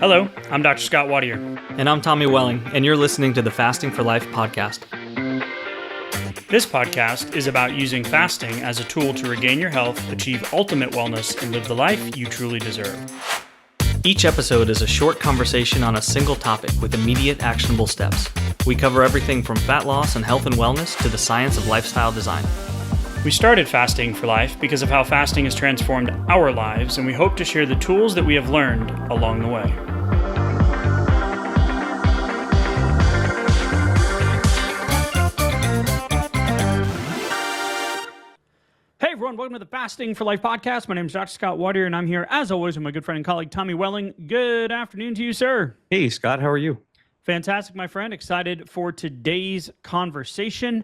Hello, I'm Dr. Scott Watier. And I'm Tommy Welling, and you're listening to the Fasting for Life podcast. This podcast is about using fasting as a tool to regain your health, achieve ultimate wellness, and live the life you truly deserve. Each episode is a short conversation on a single topic with immediate actionable steps. We cover everything from fat loss and health and wellness to the science of lifestyle design. We started Fasting for Life because of how fasting has transformed our lives, and we hope to share the tools that we have learned along the way. Hey everyone, welcome to the Fasting for Life podcast. My name is Dr. Scott Watier, and I'm here, as always, with my good friend and colleague, Tommy Welling. Good afternoon to you, sir. Hey, Scott, how are you? Fantastic, my friend. Excited for today's conversation.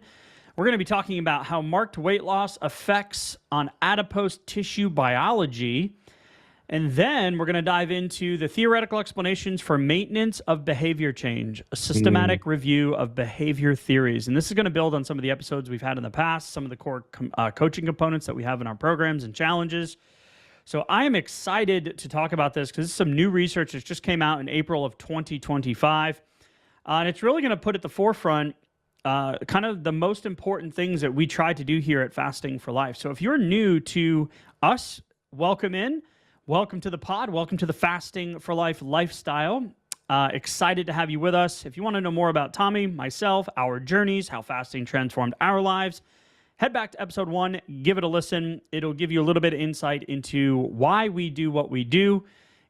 We're going to be talking about how marked weight loss affects on adipose tissue biology. And then we're going to dive into the theoretical explanations for maintenance of behavior change, a systematic review of behavior theories. And this is going to build on some of the episodes we've had in the past, some of the core coaching components that we have in our programs and challenges. So I am excited to talk about this because this is some new research that just came out in April of 2025. And it's really going to put at the forefront kind of the most important things that we try to do here at Fasting for Life. So if you're new to us, welcome in. Welcome to the pod. Welcome to the Fasting for Life lifestyle. Excited to have you with us. If you want to know more about Tommy, myself, our journeys, how fasting transformed our lives, head back to episode 1, give it a listen. It'll give you a little bit of insight into why we do what we do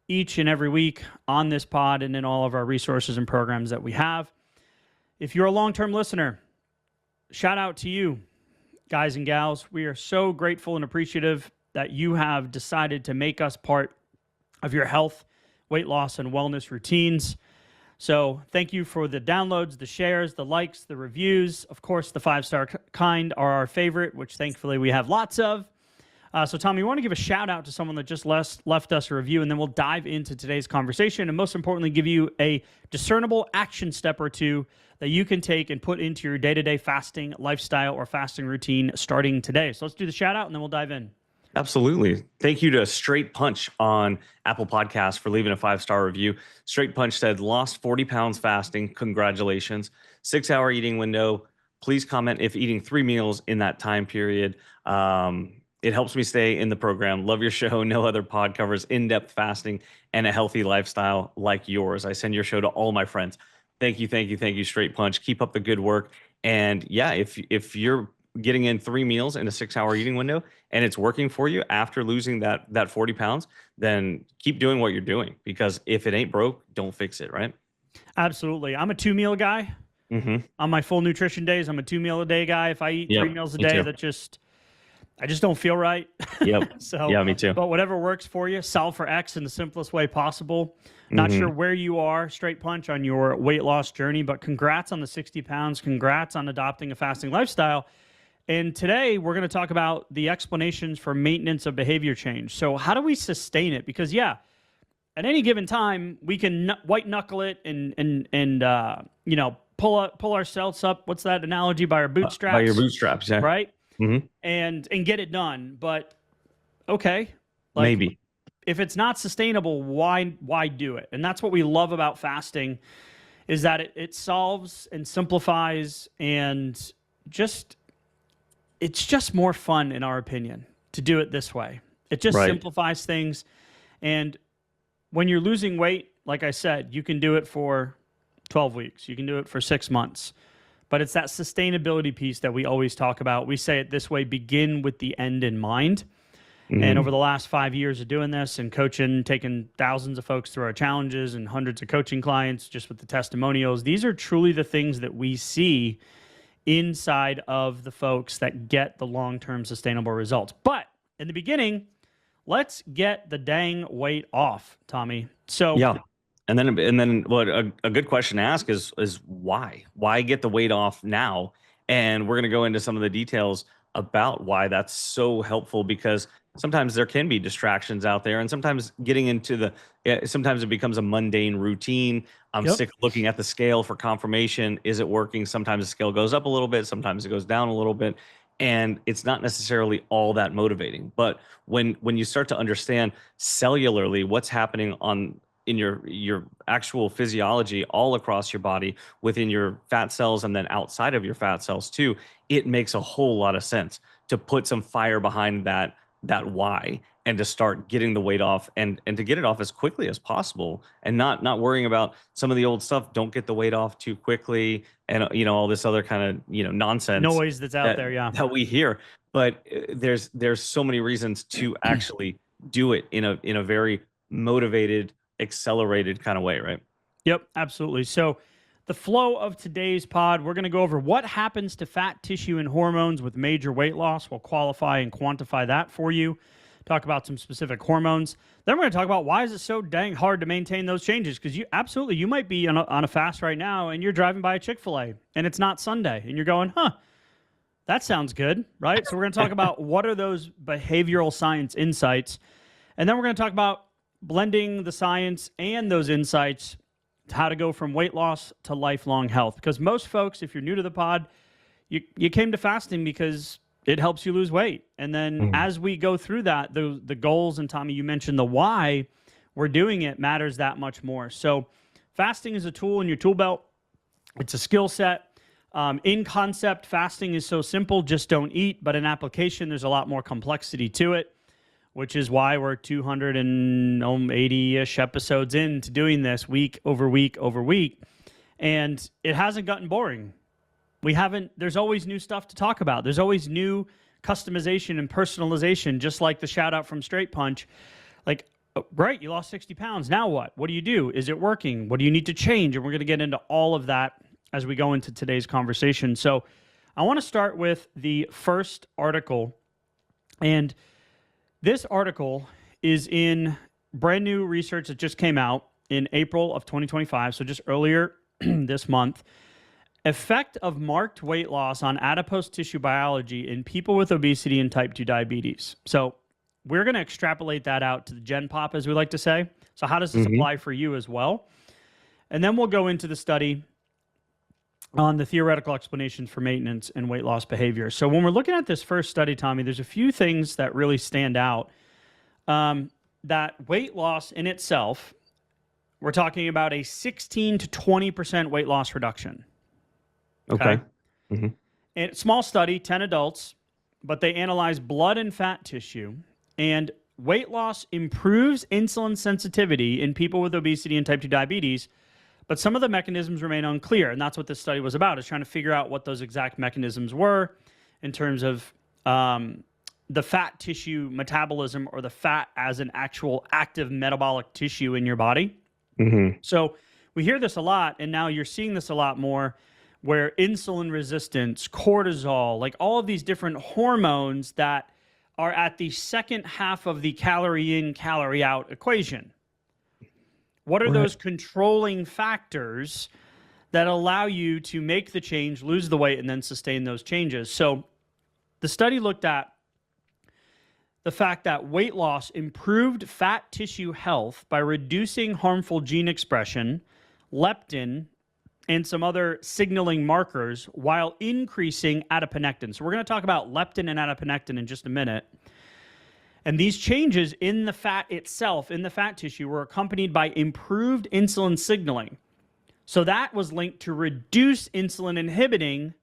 each and every week on this pod and in all of our resources and programs that we have. If you're a long-term listener, shout out to you, guys and gals. We are so grateful and appreciative that you have decided to make us part of your health, weight loss, and wellness routines. So thank you for the downloads, the shares, the likes, the reviews. Of course, the 5-star kind are our favorite, which thankfully we have lots of. So Tommy, you want to give a shout out to someone that just left us a review, and then we'll dive into today's conversation, and most importantly, give you a discernible action step or two that you can take and put into your day-to-day fasting lifestyle or fasting routine starting today. So let's do the shout out, and then we'll dive in. Absolutely. Thank you to Straight Punch on Apple Podcasts for leaving a 5-star review. Straight Punch said, lost 40 pounds fasting. Congratulations. 6-hour eating window. Please comment if eating 3 meals in that time period. It helps me stay in the program. Love your show. No other pod covers in-depth fasting and a healthy lifestyle like yours. I send your show to all my friends. Thank you, Straight Punch. Keep up the good work. And yeah, if you're getting in 3 meals in a 6-hour eating window and it's working for you after losing that 40 pounds, then keep doing what you're doing, because if it ain't broke, don't fix it, right? Absolutely. I'm a 2-meal guy. On my full nutrition days, I'm a 2-meal-a-day guy. If I eat 3 meals a day, I just don't feel right. Yep. So, yeah, me too. But whatever works for you, solve for X in the simplest way possible. Not sure where you are, Straight Punch, on your weight loss journey, but congrats on the 60 pounds. Congrats on adopting a fasting lifestyle. And today we're going to talk about the explanations for maintenance of behavior change. So how do we sustain it? Because at any given time we can white knuckle it and pull ourselves up. What's that analogy? By our bootstraps. By your bootstraps, yeah. Right. And get it done. But okay, maybe if it's not sustainable, why do it? And that's what we love about fasting, is that it solves and simplifies, and it's just more fun, in our opinion, to do it this way. It just simplifies things. And when you're losing weight, like I said, you can do it for 12 weeks. You can do it for 6 months. But it's that sustainability piece that we always talk about. We say it this way: begin with the end in mind. And over the last 5 years of doing this and coaching, taking thousands of folks through our challenges and hundreds of coaching clients just with the testimonials, these are truly the things that we see inside of the folks that get the long-term sustainable results. But in the beginning, let's get the dang weight off, Tommy. So yeah. And then what a good question to ask is why? Why get the weight off now? And we're going to go into some of the details about why that's so helpful, because sometimes there can be distractions out there, and sometimes getting into sometimes it becomes a mundane routine. I'm sick of looking at the scale for confirmation. Is it working? Sometimes the scale goes up a little bit. Sometimes it goes down a little bit. And it's not necessarily all that motivating. But when you start to understand cellularly what's happening your actual physiology all across your body, within your fat cells and then outside of your fat cells too, it makes a whole lot of sense to put some fire behind that why, and to start getting the weight off, and to get it off as quickly as possible, and not worrying about some of the old stuff. Don't get the weight off too quickly, and all this other kind of nonsense Noise that's out there, yeah. that we hear. But there's so many reasons to actually do it in a very motivated, accelerated kind of way, right? Yep, absolutely. So the flow of today's pod, we're going to go over what happens to fat tissue and hormones with major weight loss. We'll qualify and quantify that for you. Talk about some specific hormones. Then we're going to talk about why is it so dang hard to maintain those changes? Because you might be on a fast right now, and you're driving by a Chick-fil-A, and it's not Sunday, and you're going, that sounds good, right? So we're going to talk about what are those behavioral science insights, and then we're going to talk about blending the science and those insights, how to go from weight loss to lifelong health. Because most folks, if you're new to the pod, you came to fasting because it helps you lose weight. And then as we go through that, the goals, and Tommy, you mentioned the why we're doing it matters that much more. So fasting is a tool in your tool belt. It's a skill set. In concept, fasting is so simple, just don't eat. But in application, there's a lot more complexity to it, which is why we're 280-ish episodes into doing this week over week over week. And it hasn't gotten boring. There's always new stuff to talk about. There's always new customization and personalization, just like the shout out from Straight Punch. Like, right, you lost 60 pounds. Now what? What do you do? Is it working? What do you need to change? And we're going to get into all of that as we go into today's conversation. So I want to start with the first article. And this article is in brand new research that just came out in April of 2025, so just earlier this month. Effect of marked weight loss on adipose tissue biology in people with obesity and type 2 diabetes. So we're going to extrapolate that out to the Gen Pop, as we like to say. So how does this apply for you as well? And then we'll go into the study on the theoretical explanations for maintenance and weight loss behavior. So when we're looking at this first study, Tommy, there's a few things that really stand out. That weight loss in itself, we're talking about a 16 to 20% weight loss reduction. Okay. And small study, 10 adults, but they analyzed blood and fat tissue, and weight loss improves insulin sensitivity in people with obesity and type 2 diabetes, but some of the mechanisms remain unclear. And that's what this study was about, is trying to figure out what those exact mechanisms were in terms of the fat tissue metabolism, or the fat as an actual active metabolic tissue in your body. So we hear this a lot, and now you're seeing this a lot more, where insulin resistance, cortisol, like all of these different hormones that are at the second half of the calorie in, calorie out equation. What are those controlling factors that allow you to make the change, lose the weight, and then sustain those changes? So the study looked at the fact that weight loss improved fat tissue health by reducing harmful gene expression, leptin, and some other signaling markers, while increasing adiponectin. So we're going to talk about leptin and adiponectin in just a minute. And these changes in the fat itself, in the fat tissue, were accompanied by improved insulin signaling. So that was linked to reduce insulin inhibiting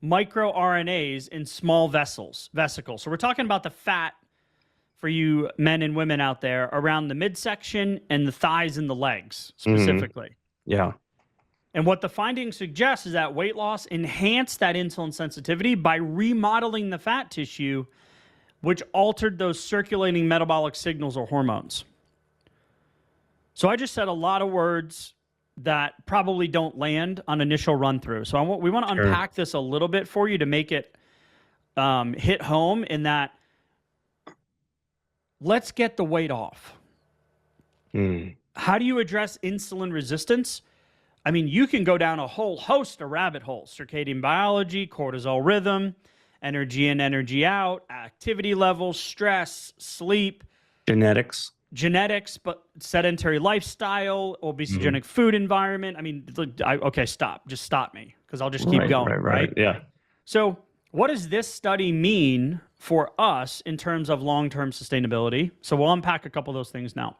microRNAs in small vesicles. So we're talking about the fat, for you men and women out there, around the midsection and the thighs and the legs specifically. Yeah. And what the findings suggest is that weight loss enhanced that insulin sensitivity by remodeling the fat tissue, which altered those circulating metabolic signals or hormones. So I just said a lot of words that probably don't land on initial run through. So we want to unpack this a little bit for you to make it hit home, in that let's get the weight off. How do you address insulin resistance? I mean, you can go down a whole host of rabbit holes: circadian biology, cortisol rhythm, energy in, energy out, activity levels, stress, sleep, genetics, but sedentary lifestyle, obesogenic food environment. I mean, okay, stop. Just stop me, because I'll just keep going, right? Yeah. So what does this study mean for us in terms of long-term sustainability? So we'll unpack a couple of those things now.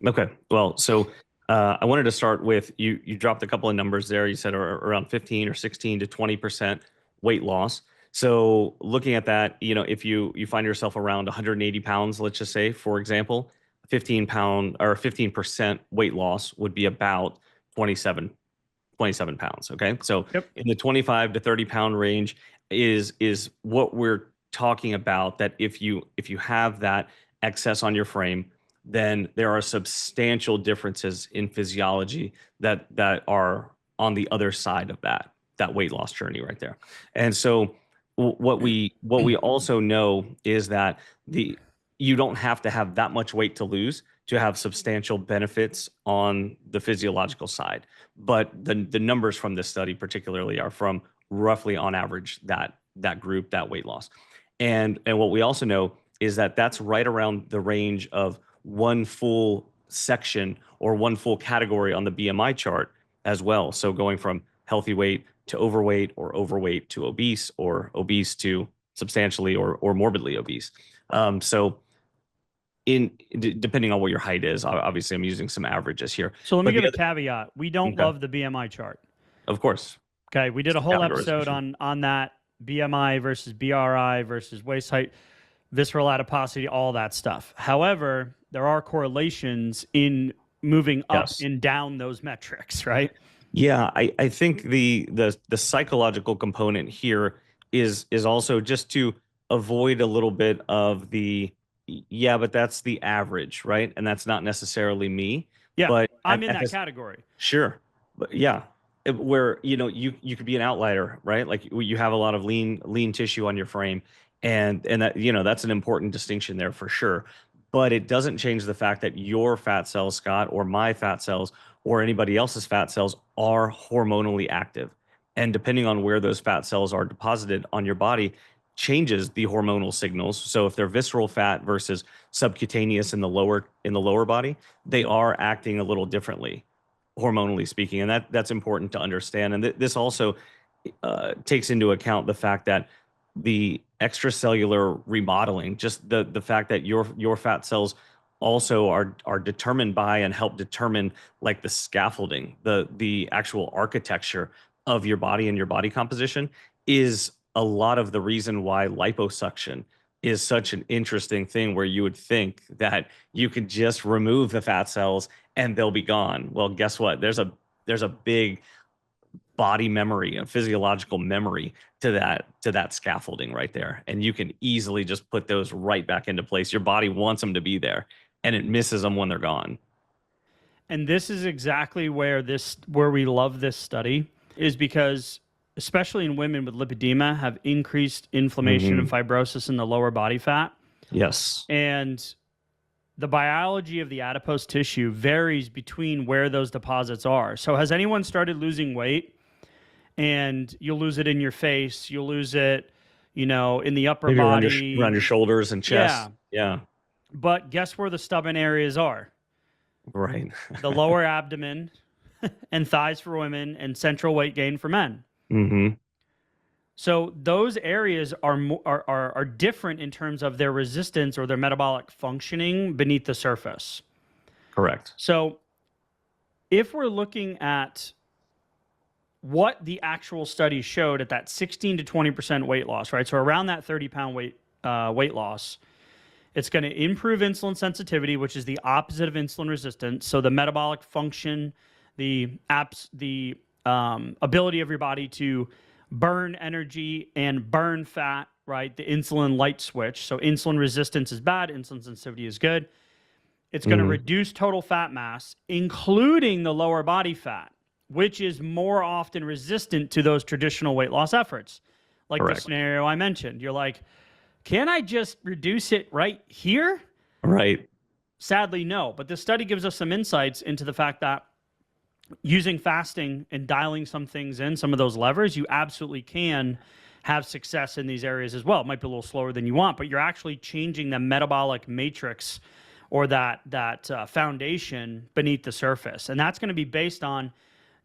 Okay. Well, so I wanted to start with you dropped a couple of numbers there. You said around 15 or 16 to 20% weight loss. So looking at that, if you find yourself around 180 pounds, let's just say, for example, 15 pound or 15% weight loss would be about 27 27 pounds. Okay. So Yep. in the 25 to 30 pound range is what we're talking about, that if you have that excess on your frame, then there are substantial differences in physiology that are on the other side of that weight loss journey right there. And so what we also know is that the you don't have to have that much weight to lose to have substantial benefits on the physiological side. But the numbers from this study particularly are from roughly on average that group, that weight loss. And what we also know is that that's right around the range of one full section or one full category on the BMI chart as well. So going from healthy weight to overweight, or overweight to obese, or obese to substantially or morbidly obese. So depending on what your height is, obviously I'm using some averages here. So let me But give the a caveat. We don't Okay. love the BMI chart. Of course, Okay, we did a it's whole episode categorization. on that BMI versus BRI versus waist height, visceral adiposity, all that stuff. However, there are correlations in moving up Yes. and down those metrics, right? Yeah, I think the psychological component here is also just to avoid a little bit of yeah, but that's the average, right? And that's not necessarily me. Yeah, But I'm in at that this category. Sure. But yeah, where you could be an outlier, right? Like you have a lot of lean tissue on your frame, and that that's an important distinction there for sure. But it doesn't change the fact that your fat cells, Scott, or my fat cells, or anybody else's fat cells are hormonally active. And depending on where those fat cells are deposited on your body changes the hormonal signals. So if they're visceral fat versus subcutaneous in the lower body, they are acting a little differently, hormonally speaking, and that's important to understand. And this also takes into account the fact that the extracellular remodeling, just the fact that your fat cells also are determined by and help determine like the scaffolding, the actual architecture of your body and your body composition, is a lot of the reason why liposuction is such an interesting thing, where you would think that you could just remove the fat cells and they'll be gone. Well, guess what? There's a big body memory, a physiological memory to that scaffolding right there, and you can easily just put those right back into place. Your body wants them to be there, and it misses them when they're gone. And this is exactly where we love this study, is because especially in women with lipedema have increased inflammation and fibrosis in the lower body fat. Yes. And the biology of the adipose tissue varies between where those deposits are. So has anyone started losing weight, and you'll lose it in your face, you'll lose it, in the upper Maybe body, around your shoulders and chest. Yeah. But guess where the stubborn areas are? Right. The lower abdomen and thighs for women, and central weight gain for men. Mm-hmm. So those areas are different in terms of their resistance or their metabolic functioning beneath the surface. Correct. So if we're looking at what the actual study showed at that 16 to 20% weight loss, right? So around that 30-pound weight loss, it's going to improve insulin sensitivity, which is the opposite of insulin resistance. So the metabolic function, the ability of your body to burn energy and burn fat, right? The insulin light switch. So insulin resistance is bad, insulin sensitivity is good. It's going to reduce total fat mass, including the lower body fat, which is more often resistant to those traditional weight loss efforts. Like Correct. The scenario I mentioned. You're like, can I just reduce it right here? Right. Sadly, no. But this study gives us some insights into the fact that using fasting and dialing some things in, some of those levers, you absolutely can have success in these areas as well. It might be a little slower than you want, but you're actually changing the metabolic matrix, or that foundation beneath the surface. And that's going to be based on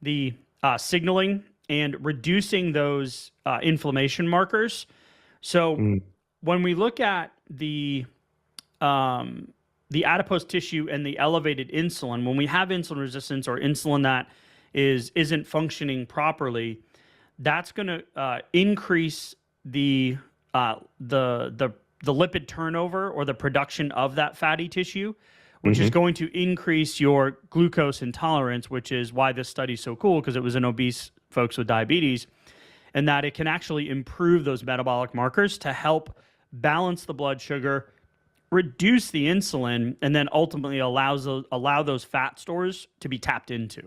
the signaling and reducing those inflammation markers. So when we look at the the adipose tissue and the elevated insulin, when we have insulin resistance or insulin that isn't functioning properly, that's going to increase the lipid turnover or the production of that fatty tissue, which is going to increase your glucose intolerance, which is why this study is so cool, because it was in obese folks with diabetes, and that it can actually improve those metabolic markers to help balance the blood sugar, reduce the insulin, and then ultimately allow those fat stores to be tapped into.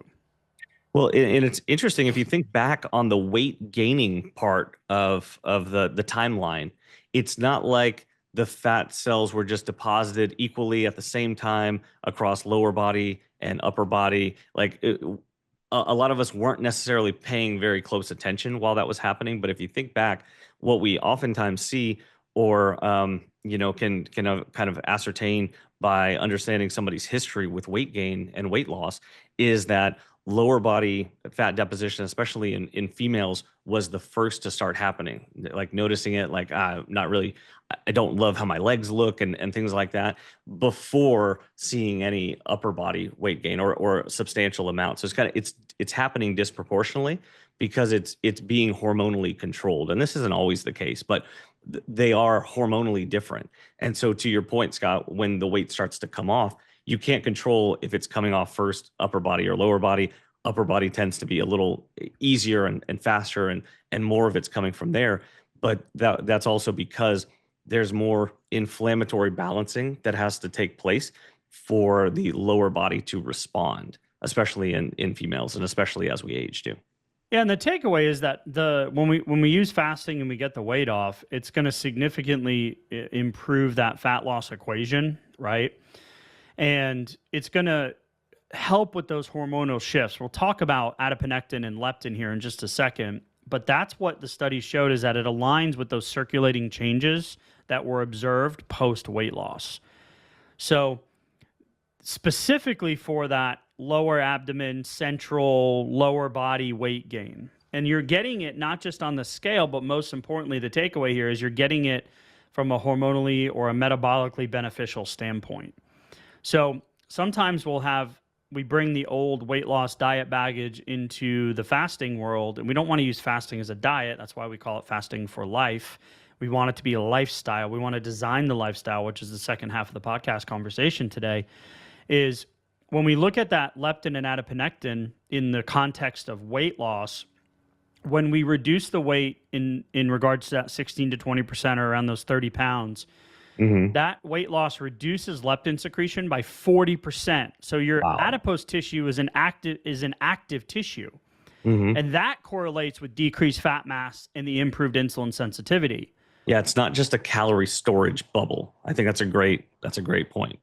Well, and it's interesting if you think back on the weight gaining part of the timeline. It's not like the fat cells were just deposited equally at the same time across lower body and upper body. Like a lot of us weren't necessarily paying very close attention while that was happening. But if you think back, what we oftentimes see, or can kind of ascertain by understanding somebody's history with weight gain and weight loss, is that lower body fat deposition, especially in females, was the first to start happening. Like noticing it, like not really, I don't love how my legs look and things like that, before seeing any upper body weight gain or substantial amounts. So it's happening disproportionately because it's being hormonally controlled. And this isn't always the case, but they are hormonally different. And so to your point, Scott, when the weight starts to come off, you can't control if it's coming off first, upper body or lower body. Upper body tends to be a little easier and faster, and more of it's coming from there. But that's also because there's more inflammatory balancing that has to take place for the lower body to respond, especially in females, and especially as we age too. Yeah, and the takeaway is that when we use fasting and we get the weight off, it's going to significantly improve that fat loss equation, right? And it's going to help with those hormonal shifts. We'll talk about adiponectin and leptin here in just a second, but that's what the study showed, is that it aligns with those circulating changes that were observed post-weight loss. So specifically for that lower abdomen, central, lower body weight gain. And you're getting it not just on the scale, but most importantly, the takeaway here is you're getting it from a hormonally or a metabolically beneficial standpoint. So sometimes we bring the old weight loss diet baggage into the fasting world, and we don't want to use fasting as a diet. That's why we call it fasting for life. We want it to be a lifestyle. We want to design the lifestyle, which is the second half of the podcast conversation today, is when we look at that leptin and adiponectin in the context of weight loss, when we reduce the weight in regards to that 16 to 20% or around those 30 pounds, that weight loss reduces leptin secretion by 40%. So your adipose tissue is an active tissue. And that correlates with decreased fat mass and the improved insulin sensitivity. Yeah, it's not just a calorie storage bubble. I think that's a great point.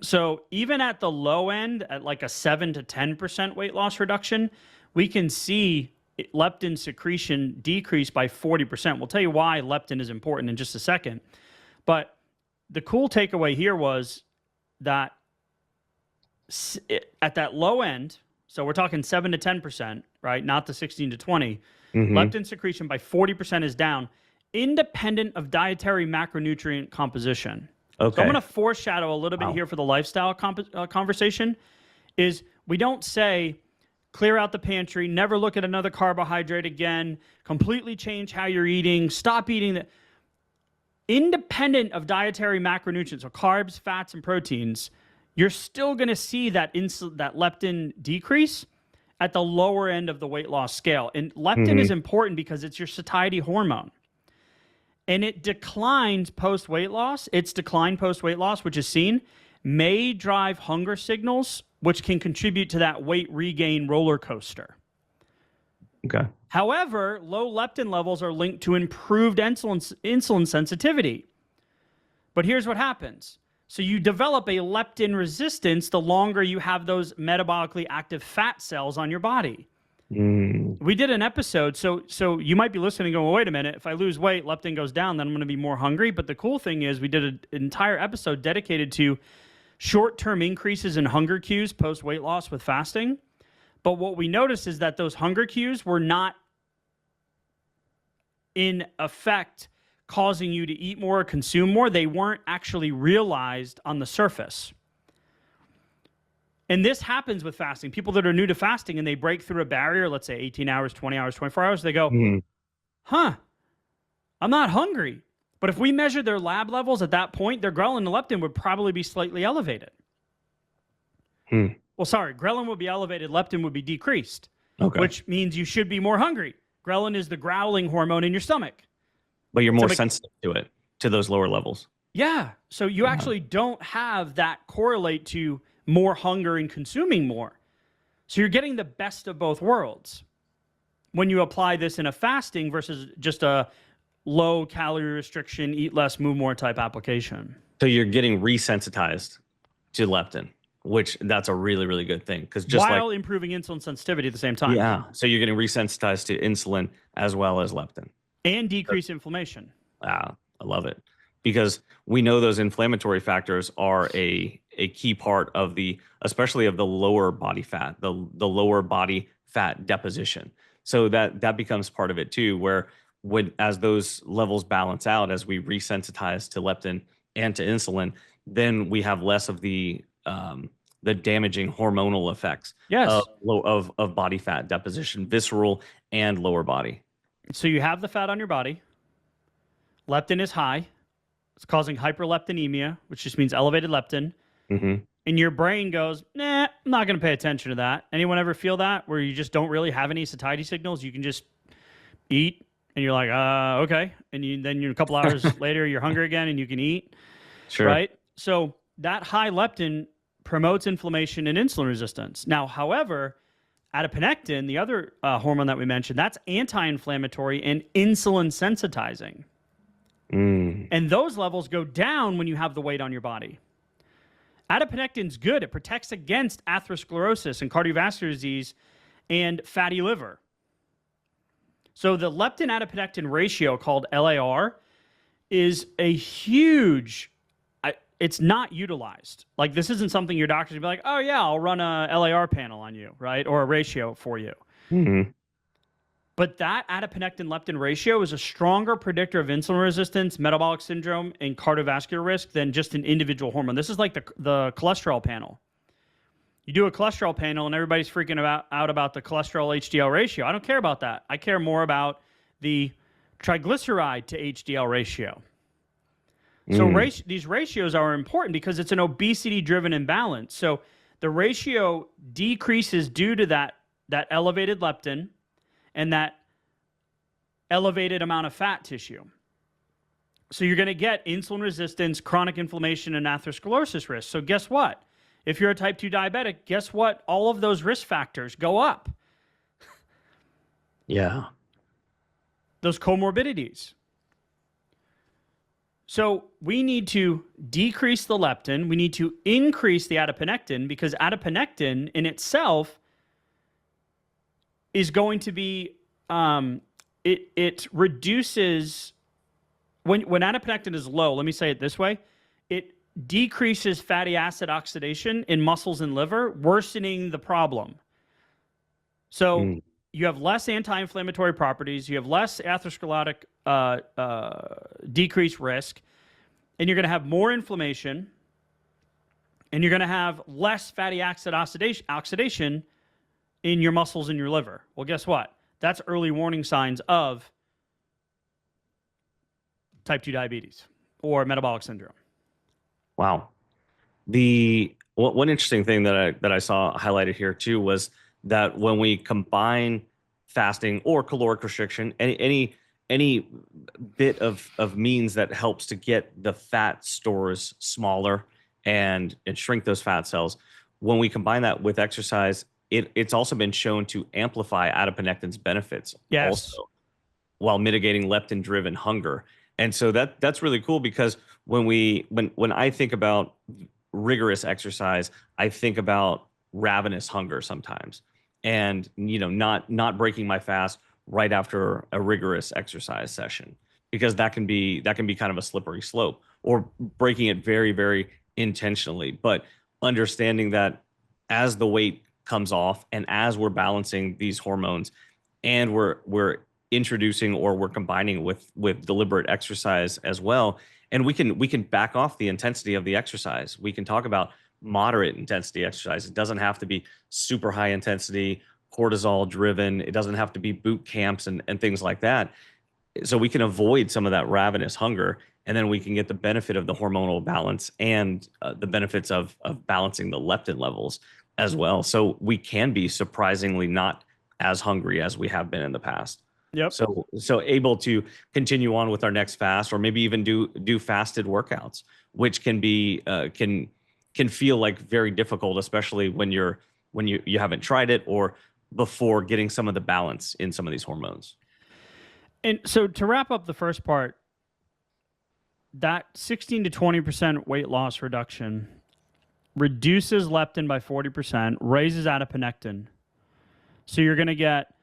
So even at the low end, at like a 7 to 10% weight loss reduction, we can see leptin secretion decrease by 40%. We'll tell you why leptin is important in just a second. But the cool takeaway here was that at that low end, so we're talking 7 to 10%, right? Not the 16 to 20. Leptin secretion by 40% is down, independent of dietary macronutrient composition. Okay. So I'm going to foreshadow a little bit here for the lifestyle conversation. Is we don't say clear out the pantry, never look at another carbohydrate again, completely change how you're eating, stop eating that. Independent of dietary macronutrients, or carbs, fats, and proteins, you're still going to see that leptin decrease at the lower end of the weight loss scale. And leptin is important because it's your satiety hormone. And it declines post-weight loss. Its decline post-weight loss, which is seen, may drive hunger signals, which can contribute to that weight regain roller coaster. Okay. However, low leptin levels are linked to improved insulin sensitivity. But here's what happens. So you develop a leptin resistance the longer you have those metabolically active fat cells on your body. We did an episode, so you might be listening and going, well, wait a minute, if I lose weight, leptin goes down, then I'm going to be more hungry. But the cool thing is we did an entire episode dedicated to short-term increases in hunger cues post-weight loss with fasting. But what we noticed is that those hunger cues were not in effect causing you to eat more or consume more. They weren't actually realized on the surface. And this happens with fasting. People that are new to fasting and they break through a barrier, let's say 18 hours, 20 hours, 24 hours, they go, huh, I'm not hungry. But if we measured their lab levels at that point, their ghrelin and leptin would probably be slightly elevated. Well, sorry, ghrelin would be elevated, leptin would be decreased, which means you should be more hungry. Ghrelin is the growling hormone in your stomach. But you're more sensitive to it, to those lower levels. Yeah. So you actually don't have that correlate to more hunger and consuming more. So you're getting the best of both worlds when you apply this in a fasting versus just a low calorie restriction, eat less, move more type application. So you're getting resensitized to leptin, which that's a really, really good thing. Because just while improving insulin sensitivity at the same time. Yeah. So you're getting resensitized to insulin as well as leptin. And decrease inflammation. I love it. Because we know those inflammatory factors are a key part of especially of the lower body fat, the lower body fat deposition. So that becomes part of it too, where as those levels balance out, as we resensitize to leptin and to insulin, then we have less of the damaging hormonal effects of body fat deposition, visceral and lower body. So you have the fat on your body. Leptin is high. It's causing hyperleptinemia, which just means elevated leptin. And your brain goes, nah, I'm not going to pay attention to that. Anyone ever feel that, where you just don't really have any satiety signals? You can just eat, and you're like, okay. And then a couple hours later, you're hungry again, and you can eat. Sure. Right? So that high leptin promotes inflammation and insulin resistance. Now, however, adiponectin, the other hormone that we mentioned, that's anti-inflammatory and insulin sensitizing. And those levels go down when you have the weight on your body. Adiponectin's good. It protects against atherosclerosis and cardiovascular disease and fatty liver. So the leptin-adiponectin ratio, called LAR, is a huge, it's not utilized. Like, this isn't something your doctor's going to be like, oh yeah, I'll run a LAR panel on you, right? Or a ratio for you. But that adiponectin-leptin ratio is a stronger predictor of insulin resistance, metabolic syndrome, and cardiovascular risk than just an individual hormone. This is like the cholesterol panel. You do a cholesterol panel and everybody's freaking out about the cholesterol HDL ratio. I don't care about that. I care more about the triglyceride to HDL ratio. So these ratios are important because it's an obesity-driven imbalance. So the ratio decreases due to that elevated leptin and that elevated amount of fat tissue. So you're going to get insulin resistance, chronic inflammation, and atherosclerosis risk. So guess what? If you're a type 2 diabetic, guess what? All of those risk factors go up. Yeah. Those comorbidities. So we need to decrease the leptin. We need to increase the adiponectin, because adiponectin in itself is going to be, it reduces, when adiponectin is low, let me say it this way, it decreases fatty acid oxidation in muscles and liver, worsening the problem. So you have less anti-inflammatory properties, you have less atherosclerotic decreased risk, and you're going to have more inflammation, and you're going to have less fatty acid oxidation in your muscles and your liver. Well, guess what? That's early warning signs of type 2 diabetes or metabolic syndrome. Wow. One interesting thing that I saw highlighted here too was that when we combine fasting or caloric restriction, any bit of means that helps to get the fat stores smaller and shrink those fat cells, when we combine that with exercise, it's also been shown to amplify adiponectin's benefits also, while mitigating leptin-driven hunger. And so that's really cool, because when I think about rigorous exercise, I think about ravenous hunger sometimes, and not breaking my fast right after a rigorous exercise session, because that can be kind of a slippery slope, or breaking it very, very intentionally. But understanding that as the weight comes off and as we're balancing these hormones and we're introducing or we're combining with deliberate exercise as well, and we can back off the intensity of the exercise. We can talk about moderate intensity exercise. It doesn't have to be super high intensity, cortisol driven. It doesn't have to be boot camps and things like that. So we can avoid some of that ravenous hunger, and then we can get the benefit of the hormonal balance and the benefits of balancing the leptin levels as well. So we can be surprisingly not as hungry as we have been in the past. Yep. So able to continue on with our next fast, or maybe even do fasted workouts, which can be can feel like very difficult, especially when you haven't tried it, or before getting some of the balance in some of these hormones. And so to wrap up the first part, that 16 to 20% weight loss reduction reduces leptin by 40%, raises adiponectin. So you're going to get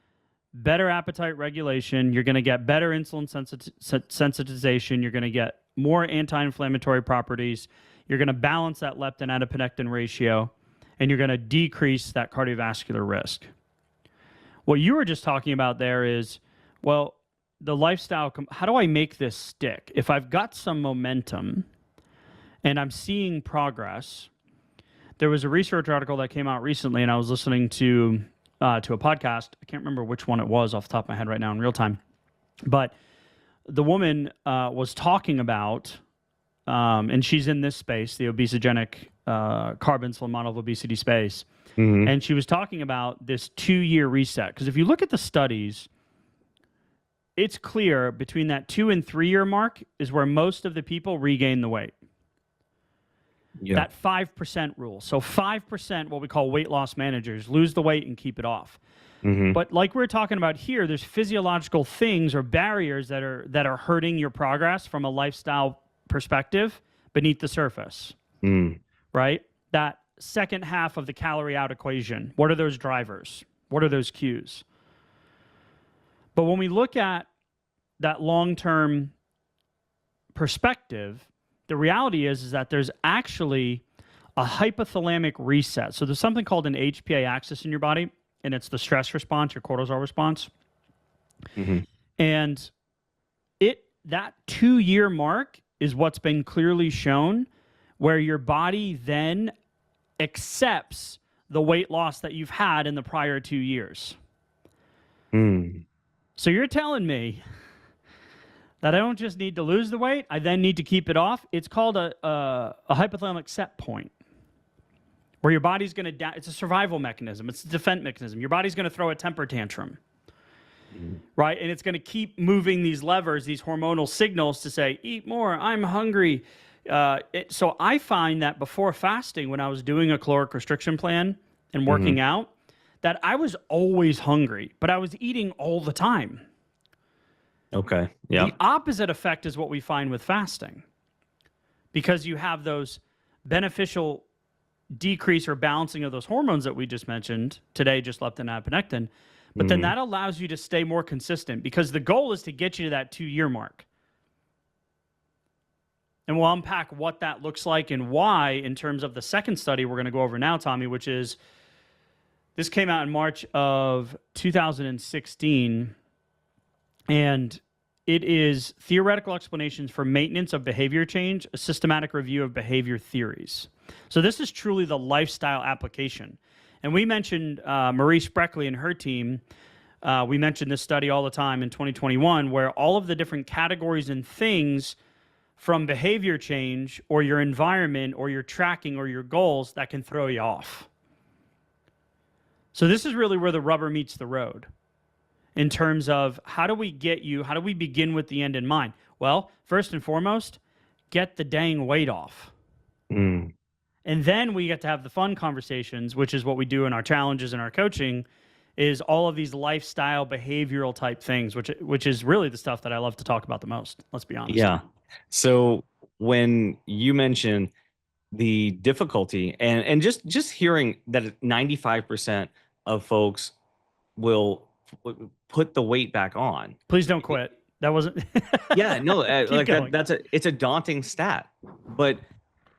better appetite regulation. You're going to get better insulin sensitization. You're going to get more anti-inflammatory properties. You're going to balance that leptin adiponectin ratio, and you're going to decrease that cardiovascular risk. What you were just talking about there is, well, the lifestyle, how do I make this stick? If I've got some momentum and I'm seeing progress, there was a research article that came out recently, and I was listening to a podcast. I can't remember which one it was off the top of my head right now in real time. But the woman was talking about, and she's in this space, the obesogenic carb insulin model of obesity space. Mm-hmm. And she was talking about this 2-year reset. Because if you look at the studies, it's clear between that 2 and 3 year mark is where most of the people regain the weight. Yeah. That 5% rule. So 5%, what we call weight loss managers, lose the weight and keep it off. Mm-hmm. But like we're talking about here, there's physiological things or barriers that are hurting your progress from a lifestyle perspective beneath the surface. Right? That second half of the calorie out equation. What are those drivers? What are those cues? But when we look at that long-term perspective, the reality is that there's actually a hypothalamic reset. So there's something called an HPA axis in your body, and it's the stress response, your cortisol response. Mm-hmm. And that 2-year mark is what's been clearly shown, where your body then accepts the weight loss that you've had in the prior 2 years. So you're telling me that I don't just need to lose the weight, I then need to keep it off? It's called a hypothalamic set point, where your body's going to, it's a survival mechanism. It's a defense mechanism. Your body's going to throw a temper tantrum, right? And it's going to keep moving these levers, these hormonal signals to say, eat more, I'm hungry. So I find that before fasting, when I was doing a caloric restriction plan and working out, that I was always hungry, but I was eating all the time. Okay. Yeah. The opposite effect is what we find with fasting, because you have those beneficial decrease or balancing of those hormones that we just mentioned today, just leptin and adiponectin. But then that allows you to stay more consistent, because the goal is to get you to that 2-year mark. And we'll unpack what that looks like and why in terms of the second study we're going to go over now, Tommy, which is, this came out in March of 2016. And it is Theoretical Explanations for Maintenance of Behavior Change, a systematic review of behavior theories. So this is truly the lifestyle application. And we mentioned Marie Spreckley and her team. We mentioned this study all the time in 2021, where all of the different categories and things from behavior change or your environment or your tracking or your goals that can throw you off. So this is really where the rubber meets the road. In terms of how do we begin with the end in mind? Well, first and foremost, get the dang weight off. And then we get to have the fun conversations, which is what we do in our challenges and our coaching, is all of these lifestyle, behavioral type things, which is really the stuff that I love to talk about the most. Let's be honest. Yeah. So when you mention the difficulty and just hearing that 95% of folks will put the weight back on. Please don't quit. That wasn't. Yeah, no, like that, it's a daunting stat. But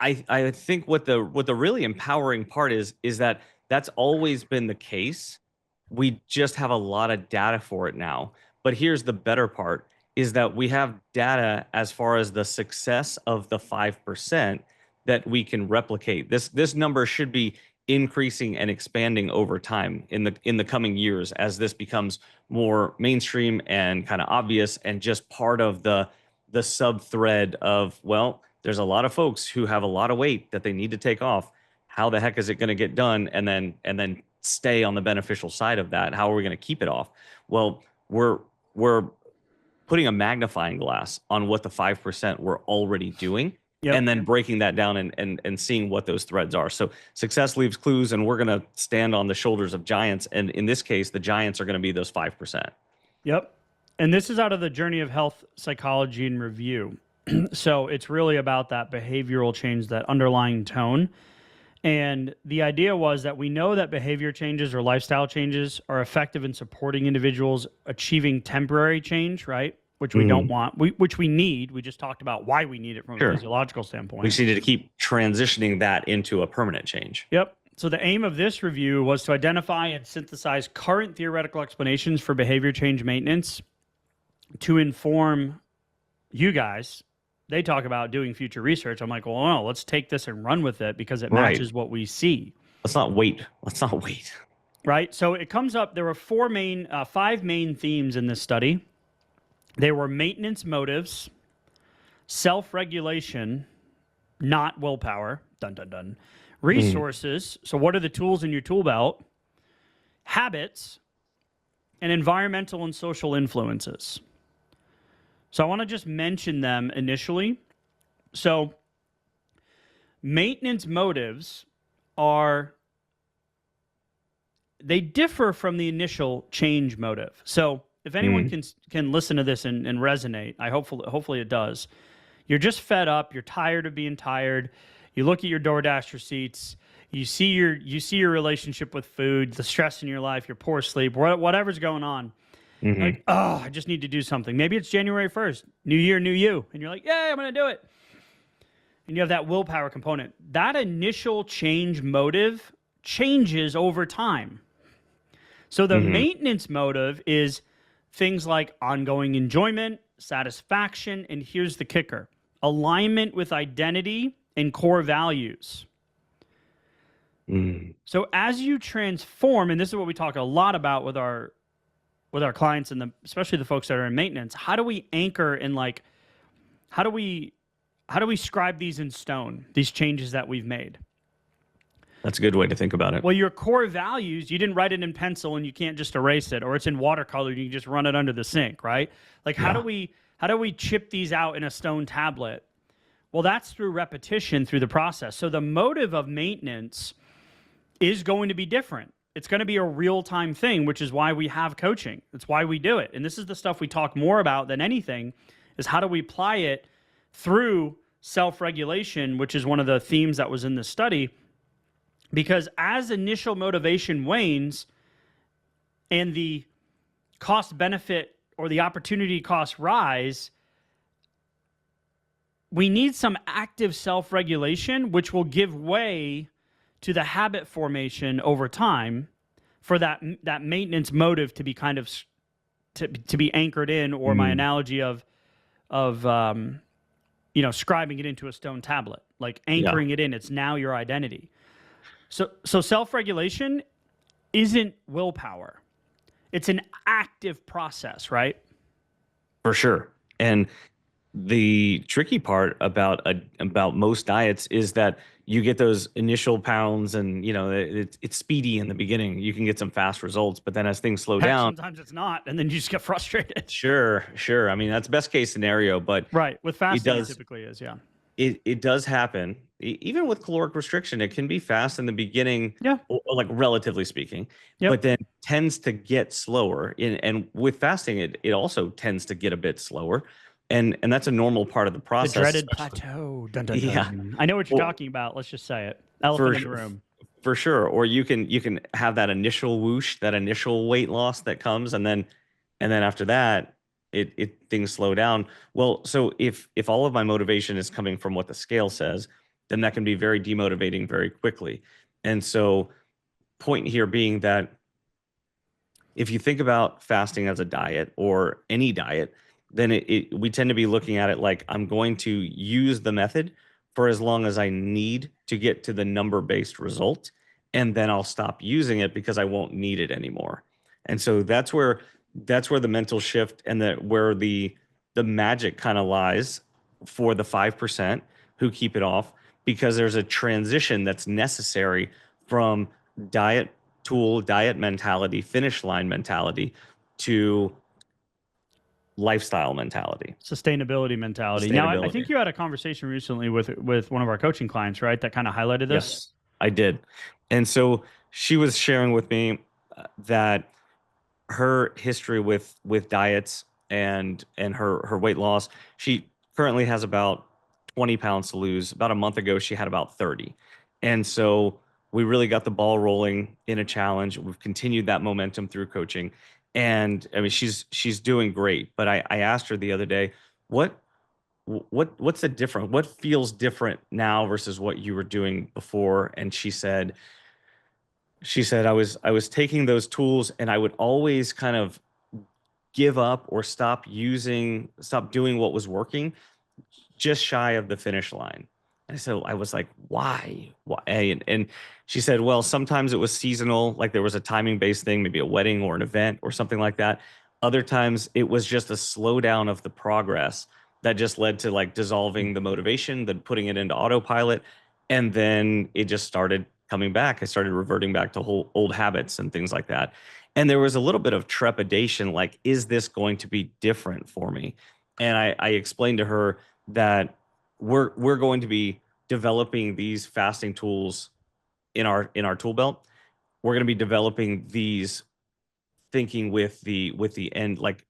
I think what the really empowering part is that that's always been the case. We just have a lot of data for it now. But here's the better part, is that we have data as far as the success of the 5% that we can replicate. This number should be increasing and expanding over time in the coming years as this becomes more mainstream and kind of obvious and just part of the sub thread of, well, there's a lot of folks who have a lot of weight that they need to take off. How the heck is it going to get done and then stay on the beneficial side of that? How are we going to keep it off? Well, we're putting a magnifying glass on what the 5% we're already doing. Yep. And then breaking that down and seeing what those threads are. So success leaves clues, and we're going to stand on the shoulders of giants. And in this case, the giants are going to be those 5%. Yep. And this is out of the Journey of Health Psychology and Review. So it's really about that behavioral change, that underlying tone. And the idea was that we know that behavior changes or lifestyle changes are effective in supporting individuals achieving temporary change, right? Which we don't want, which we need. We just talked about why we need it from a physiological standpoint. We just needed to keep transitioning that into a permanent change. Yep. So the aim of this review was to identify and synthesize current theoretical explanations for behavior change maintenance to inform you guys. They talk about doing future research. I'm like, well, no, let's take this and run with it because it matches what we see. Let's not wait. Right. So it comes up. There were five main themes in this study. They were maintenance motives, self-regulation, not willpower, dun, dun, dun, resources, so what are the tools in your tool belt, habits, and environmental and social influences. So I want to just mention them initially. So maintenance motives they differ from the initial change motive. So if anyone can listen to this and resonate, hopefully it does. You're just fed up. You're tired of being tired. You look at your DoorDash receipts. You see your relationship with food, the stress in your life, your poor sleep, whatever's going on. Like, oh, I just need to do something. Maybe it's January 1st, new year, new you. And you're like, yeah, I'm going to do it. And you have that willpower component. That initial change motive changes over time. So the maintenance motive is things like ongoing enjoyment, satisfaction, and here's the kicker: alignment with identity and core values. So as you transform, and this is what we talk a lot about with our clients and especially the folks that are in maintenance, how do we anchor and how do we scribe these in stone, these changes that we've made? That's a good way to think about it. Well, your core values, you didn't write it in pencil and you can't just erase it, or it's in watercolor and you can just run it under the sink, right? Like, how do we chip these out in a stone tablet? Well, that's through repetition, through the process. So the motive of maintenance is going to be different. It's going to be a real-time thing, which is why we have coaching. That's why we do it. And this is the stuff we talk more about than anything, is how do we apply it through self-regulation, which is one of the themes that was in the study. Because as initial motivation wanes and the cost benefit or the opportunity costs rise, we need some active self-regulation, which will give way to the habit formation over time for that maintenance motive to be kind of to be anchored in, or my analogy of scribing it into a stone tablet, like anchoring it in. It's now your identity. So self-regulation isn't willpower. It's an active process, right? For sure. And the tricky part about most diets is that you get those initial pounds and, it's speedy in the beginning. You can get some fast results, but then as things slow down. Sometimes it's not, and then you just get frustrated. Sure. I mean, that's best case scenario, but. Right. With fasting, it typically is, yeah. It does happen. Even with caloric restriction, it can be fast in the beginning, like relatively speaking, but then tends to get slower. And with fasting, it also tends to get a bit slower. And that's a normal part of the process. The dreaded plateau. Dun, dun, dun. Yeah. I know what you're talking about. Let's just say it. Elephant in the room. For sure. Or you can have that initial whoosh, that initial weight loss that comes, and then after that, things slow down. Well, so if all of my motivation is coming from what the scale says, then that can be very demotivating very quickly. And so point here being that if you think about fasting as a diet or any diet, then we tend to be looking at it like, I'm going to use the method for as long as I need to get to the number-based result, and then I'll stop using it because I won't need it anymore. And so that's where the mental shift and where the magic kind of lies for the 5% who keep it off, because there's a transition that's necessary from diet mentality, finish line mentality, to lifestyle mentality, sustainability mentality. Now, I think you had a conversation recently with one of our coaching clients, right? That kind of highlighted this. Yes, I did. And so she was sharing with me that her history with diets and her weight loss, she currently has about 20 pounds to lose. About a month ago, she had about 30. And so we really got the ball rolling in a challenge. We've continued that momentum through coaching. And I mean, she's doing great. But I asked her the other day, what's the difference? What feels different now versus what you were doing before? And she said I was taking those tools and I would always kind of give up or stop doing what was working just shy of the finish line. And so I was like, why? And she said, well, sometimes it was seasonal, like there was a timing-based thing, maybe a wedding or an event or something like that. Other times it was just a slowdown of the progress that just led to like dissolving the motivation, then putting it into autopilot. And then it just started coming back. I started reverting back to old habits and things like that. And there was a little bit of trepidation, like, is this going to be different for me? And I explained to her that we're going to be developing these fasting tools in our tool belt. We're going to be developing these thinking with the end, like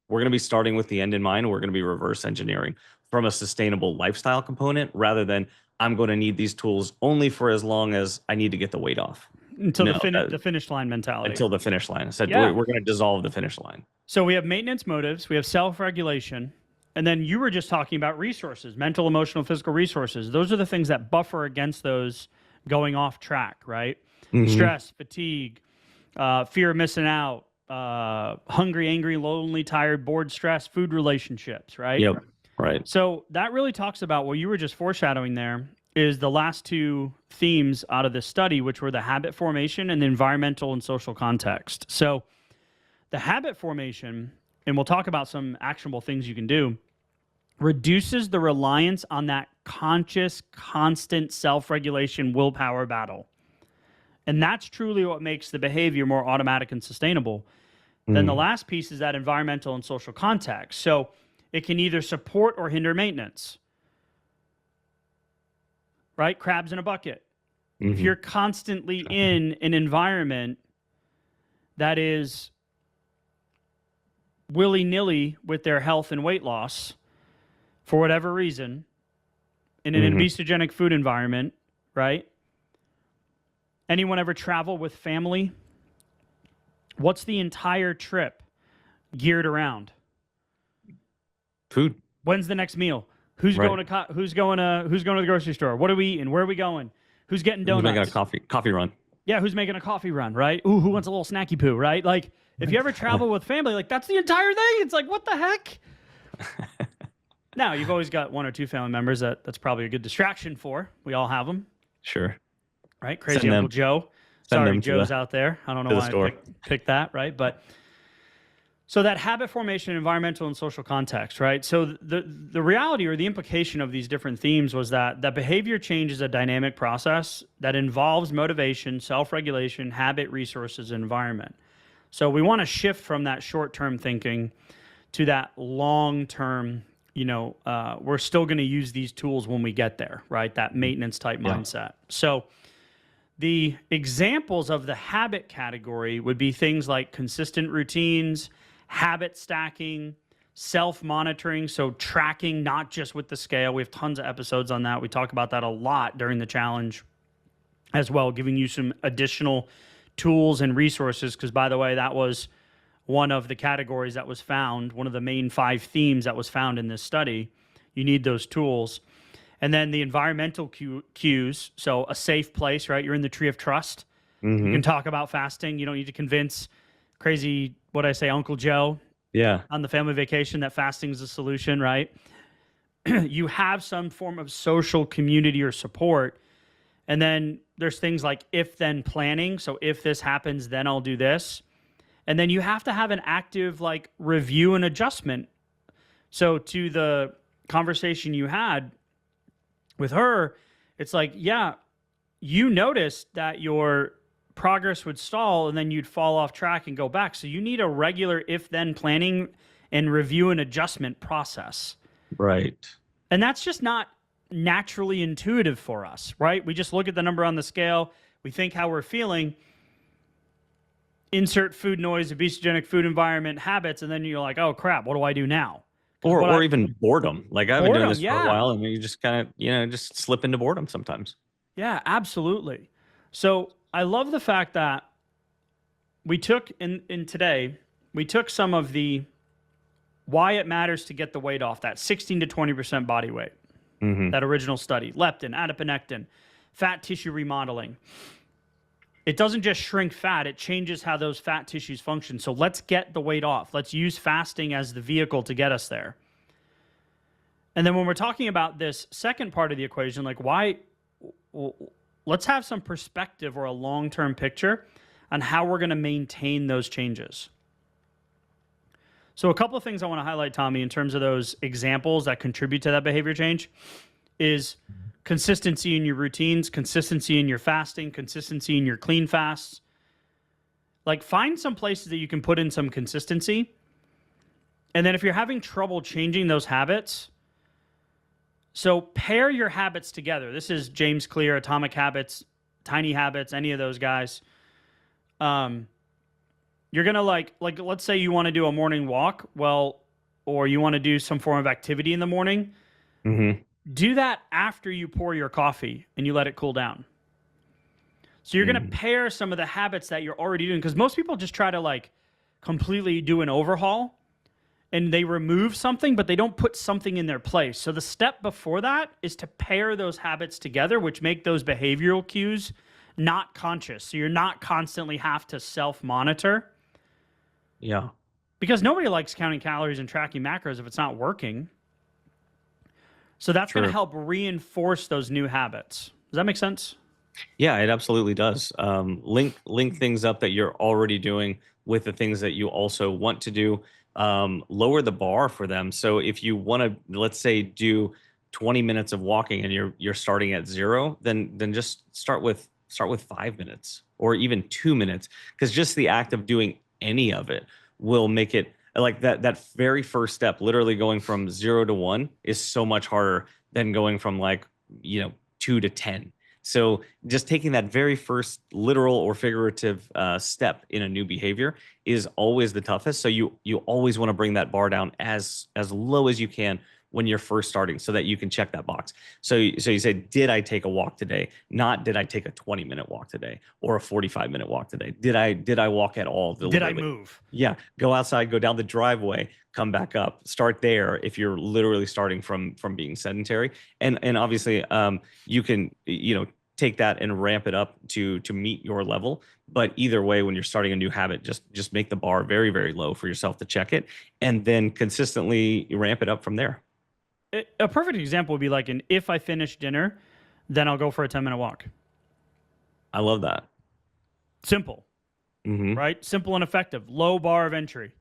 we're going to be starting with the end in mind. We're going to be reverse engineering from a sustainable lifestyle component rather than I'm going to need these tools only for as long as I need to get the weight off. Until the finish line mentality. Until the finish line. I said, we're going to dissolve the finish line. So we have maintenance motives, we have self-regulation, and then you were just talking about resources, mental, emotional, physical resources. Those are the things that buffer against those going off track, right? Mm-hmm. Stress, fatigue, fear of missing out, hungry, angry, lonely, tired, bored, stressed, food relationships, right? Yep, right. So that really talks about what you were just foreshadowing there is the last two themes out of this study, which were the habit formation and the environmental and social context. So the habit formation, and we'll talk about some actionable things you can do, reduces the reliance on that conscious, constant self-regulation willpower battle. And that's truly what makes the behavior more automatic and sustainable. Then the last piece is that environmental and social context. So it can either support or hinder maintenance. Right? Crabs in a bucket. Mm-hmm. If you're constantly in an environment that is willy-nilly with their health and weight loss, for whatever reason, in an obesogenic food environment, right? Anyone ever travel with family? What's the entire trip geared around? Food. When's the next meal? Who's going to the grocery store? What are we eating? Where are we going? Who's getting donuts? Who's making a coffee run? Yeah, who's making a coffee run, right? Ooh, who wants a little snacky poo, right? Like, if you ever travel with family, like, that's the entire thing. It's like, what the heck? Now, you've always got one or two family members that's probably a good distraction for. We all have them. Sure. Right? Crazy Uncle Joe. Sorry, Joe's out there. I don't know why I picked that, right? But so that habit formation, environmental and social context, right? So the reality or the implication of these different themes was that behavior change is a dynamic process that involves motivation, self-regulation, habit, resources, and environment. So we want to shift from that short-term thinking to that long-term, we're still going to use these tools when we get there, right? That maintenance type mindset. So the examples of the habit category would be things like consistent routines, habit stacking, self-monitoring, so tracking, not just with the scale. We have tons of episodes on that. We talk about that a lot during the challenge as well, giving you some additional tools and resources, because, by the way, that was one of the categories that was found, one of the main 5 themes that was found in this study. You need those tools. And then the environmental cues, so a safe place, right? You're in the tree of trust. Mm-hmm. You can talk about fasting. You don't need to convince crazy, Uncle Joe on the family vacation that fasting is a solution, right? you have some form of social community or support. And then there's things like if then planning. So if this happens, then I'll do this. And then you have to have an active like review and adjustment. So to the conversation you had with her, it's like, yeah, you noticed that your progress would stall and then you'd fall off track and go back. So you need a regular if then planning and review and adjustment process. Right. And that's just not naturally intuitive for us, right? We just look at the number on the scale, we think how we're feeling, insert food noise, obesogenic food environment, habits, and then you're like, oh crap, what do I do now? Or even boredom. Like I've been doing this for yeah. a while, and you just kind of, just slip into boredom sometimes. Yeah, absolutely. So I love the fact that we took in today, we took some of the why it matters to get the weight off, that 16 to 20% body weight, that original study, leptin, adiponectin, fat tissue remodeling. It doesn't just shrink fat, it changes how those fat tissues function. So let's get the weight off. Let's use fasting as the vehicle to get us there. And then when we're talking about this second part of the equation, like let's have some perspective or a long-term picture on how we're going to maintain those changes. So a couple of things I want to highlight, Tommy, in terms of those examples that contribute to that behavior change is consistency in your routines, consistency in your fasting, consistency in your clean fasts. Like find some places that you can put in some consistency. And then if you're having trouble changing those habits, so pair your habits together. This is James Clear, Atomic Habits, Tiny Habits, any of those guys. You're going to like let's say you want to do a morning walk, or you want to do some form of activity in the morning. Do that after you pour your coffee and you let it cool down. So you're going to pair some of the habits that you're already doing, because most people just try to like completely do an overhaul and they remove something, but they don't put something in their place. So the step before that is to pair those habits together, which make those behavioral cues not conscious. So you're not constantly have to self-monitor. Yeah. Because nobody likes counting calories and tracking macros if it's not working. So that's going to help reinforce those new habits. Does that make sense? Yeah, it absolutely does. Link things up that you're already doing with the things that you also want to do. Lower the bar for them. So if you want to, let's say, do 20 minutes of walking and you're starting at 0, then just start with 5 minutes or even 2 minutes, because just the act of doing any of it will make it like that very first step, literally going from 0 to 1, is so much harder than going from 2 to 10. So just taking that very first literal or figurative step in a new behavior is always the toughest. So you always want to bring that bar down as low as you can when you're first starting, so that you can check that box. So you say, did I take a walk today? Not did I take a 20-minute walk today or a 45-minute walk today? Did I walk at all? Did I move? Yeah. Go outside, go down the driveway, come back up, start there if you're literally starting from being sedentary. And obviously you can, take that and ramp it up to meet your level. But either way, when you're starting a new habit, just make the bar very, very low for yourself to check it, and then consistently ramp it up from there. A perfect example would be like if I finish dinner, then I'll go for a 10-minute walk. I love that. Simple, right? Simple and effective. Low bar of entry,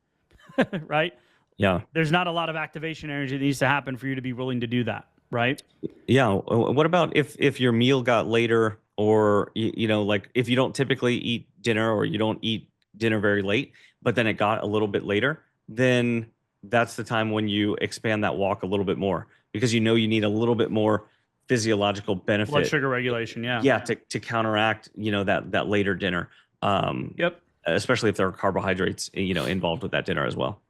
right? Yeah. There's not a lot of activation energy that needs to happen for you to be willing to do that, right? Yeah. What about if your meal got later, or, like if you don't typically eat dinner, or you don't eat dinner very late, but then it got a little bit later, then that's the time when you expand that walk a little bit more, because you need a little bit more physiological benefit. Blood sugar regulation, yeah. Yeah, to counteract, that later dinner. Yep. Especially if there are carbohydrates, involved with that dinner as well.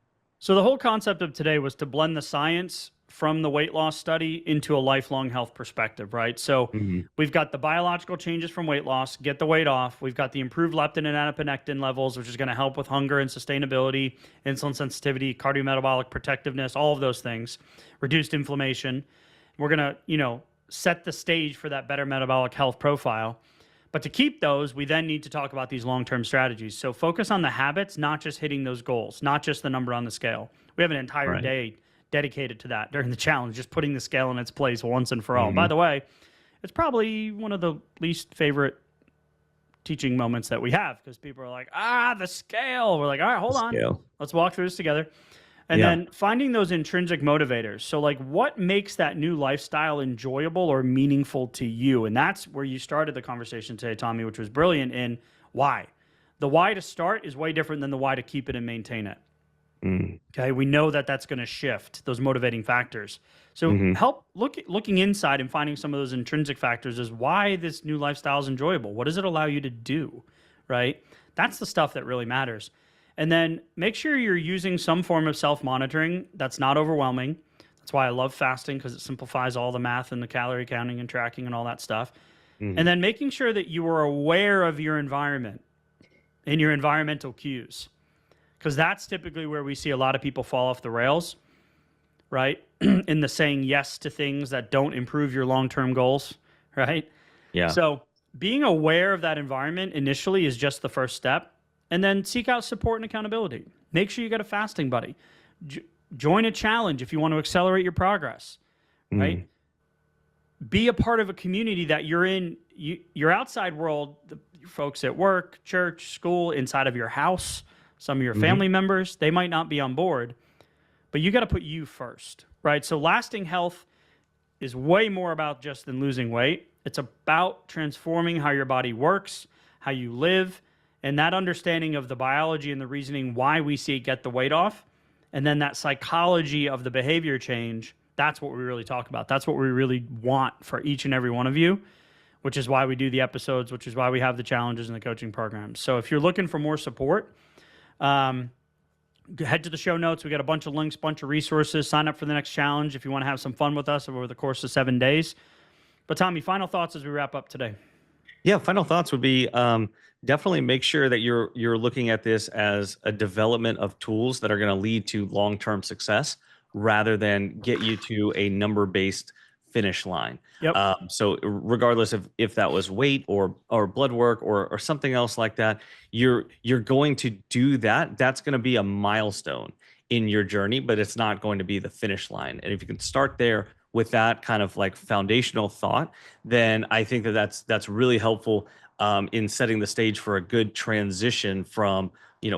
So the whole concept of today was to blend the science from the weight loss study into a lifelong health perspective, right? So we've got the biological changes from weight loss, get the weight off. We've got the improved leptin and adiponectin levels, which is going to help with hunger and sustainability, insulin sensitivity, cardiometabolic protectiveness, all of those things, reduced inflammation. We're going to, set the stage for that better metabolic health profile. But to keep those, we then need to talk about these long-term strategies. So focus on the habits, not just hitting those goals, not just the number on the scale. We have an entire day dedicated to that during the challenge, just putting the scale in its place once and for all. By the way, it's probably one of the least favorite teaching moments that we have, because people are like, the scale. We're like, all right, hold on. Let's walk through this together. And then finding those intrinsic motivators. So like, what makes that new lifestyle enjoyable or meaningful to you? And that's where you started the conversation today, Tommy, which was brilliant, in why. The why to start is way different than the why to keep it and maintain it. Okay, we know that that's going to shift those motivating factors. So help looking inside and finding some of those intrinsic factors is why this new lifestyle is enjoyable. What does it allow you to do, right? That's the stuff that really matters. And then make sure you're using some form of self-monitoring that's not overwhelming. That's why I love fasting, because it simplifies all the math and the calorie counting and tracking and all that stuff. And then making sure that you are aware of your environment and your environmental cues, because that's typically where we see a lot of people fall off the rails, right? In the saying yes to things that don't improve your long-term goals, right? Yeah. So being aware of that environment initially is just the first step. And then seek out support and accountability. Make sure you got a fasting buddy. Join a challenge if you want to accelerate your progress, right? Be a part of a community that you're in, your outside world, your folks at work, church, school, inside of your house, some of your family members, they might not be on board, but you got to put you first, right? So lasting health is way more about just than losing weight. It's about transforming how your body works, how you live, and that understanding of the biology and the reasoning why we see it get the weight off, and then that psychology of the behavior change, that's what we really talk about. That's what we really want for each and every one of you, which is why we do the episodes, which is why we have the challenges and the coaching programs. So if you're looking for more support, head to the show notes. We got a bunch of links, bunch of resources. Sign up for the next challenge if you want to have some fun with us over the course of 7 days. But Tommy, final thoughts as we wrap up today. Yeah, final thoughts would be definitely make sure that you're looking at this as a development of tools that are going to lead to long-term success rather than get you to a number-based finish line. So regardless of if that was weight or blood work or something else like that, you're going to do that. That's going to be a milestone in your journey, but it's not going to be the finish line. And if you can start there with that kind of like foundational thought, then I think that's really helpful in setting the stage for a good transition from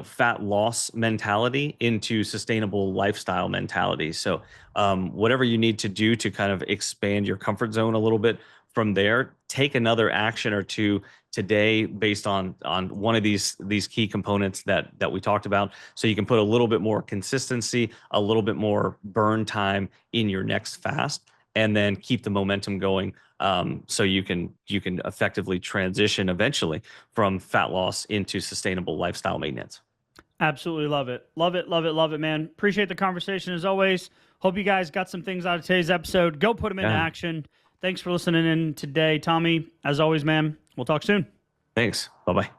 fat loss mentality into sustainable lifestyle mentality. So whatever you need to do to kind of expand your comfort zone a little bit from there, take another action or two today based on one of these key components that we talked about, so you can put a little bit more consistency, a little bit more burn time in your next fast, and then keep the momentum going, so you can effectively transition eventually from fat loss into sustainable lifestyle maintenance. Absolutely love it. Love it, love it, love it, man. Appreciate the conversation as always. Hope you guys got some things out of today's episode. Go put them into action. Thanks for listening in today, Tommy. As always, man, we'll talk soon. Thanks. Bye-bye.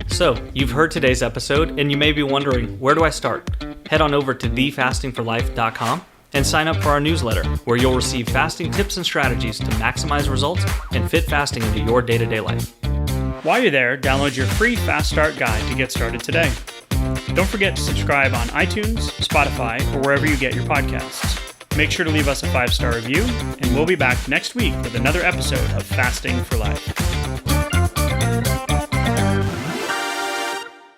So, you've heard today's episode, and you may be wondering, where do I start? Head on over to thefastingforlife.com and sign up for our newsletter, where you'll receive fasting tips and strategies to maximize results and fit fasting into your day-to-day life. While you're there, download your free Fast Start guide to get started today. Don't forget to subscribe on iTunes, Spotify, or wherever you get your podcasts. Make sure to leave us a 5-star review, and we'll be back next week with another episode of Fasting for Life.